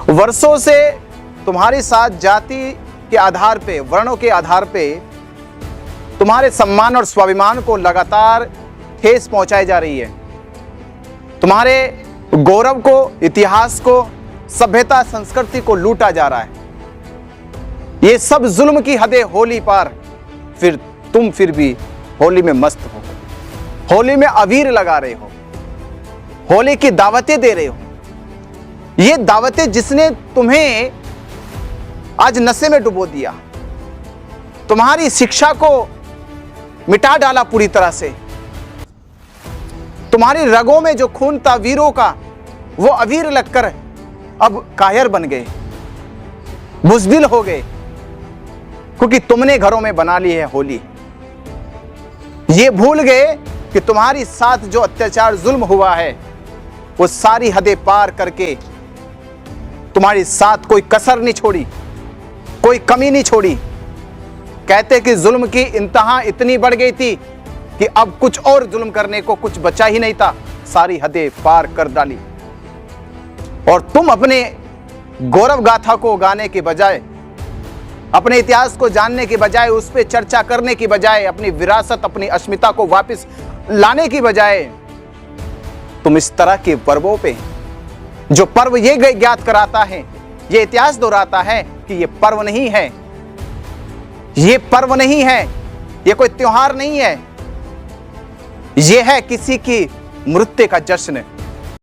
वर्षों से तुम्हारे साथ जाति के आधार पे, वर्णों के आधार पे तुम्हारे सम्मान और स्वाभिमान को लगातार ठेस पहुंचाई जा रही है। तुम्हारे गौरव को, इतिहास को, सभ्यता, संस्कृति को लूटा जा रहा है। ये सब जुल्म की हदें होली पार, फिर तुम फिर भी होली में मस्त हो, होली में अबीर लगा रहे हो, होली की दावतें दे रहे हो। ये दावतें जिसने तुम्हें आज नशे में डुबो दिया, तुम्हारी शिक्षा को मिटा डाला पूरी तरह से, तुम्हारी रगों में जो खून था वीरों का, वो अबीर लगकर अब कायर बन गए, बुज़दिल हो गए, क्योंकि तुमने घरों में बना ली है होली। ये भूल गए कि तुम्हारी साथ जो अत्याचार जुल्म हुआ है, वो सारी हदें पार करके तुम्हारी साथ कोई कसर नहीं छोड़ी, कोई कमी नहीं छोड़ी। कहते कि जुल्म की इंतहा इतनी बढ़ गई थी कि अब कुछ और जुल्म करने को कुछ बचा ही नहीं था, सारी हदें पार कर डाली। और तुम अपने गौरव गाथा को गाने के बजाय, अपने इतिहास को जानने के बजाय, उस पर चर्चा करने की बजाय, अपनी विरासत, अपनी अस्मिता को वापस लाने की बजाय, तुम इस तरह के पर्वों पे, जो पर्व ये ज्ञात कराता है, ये इतिहास दोहराता है कि ये पर्व नहीं है, ये पर्व नहीं है, ये कोई त्योहार नहीं है, ये है किसी की मृत्यु का जश्न।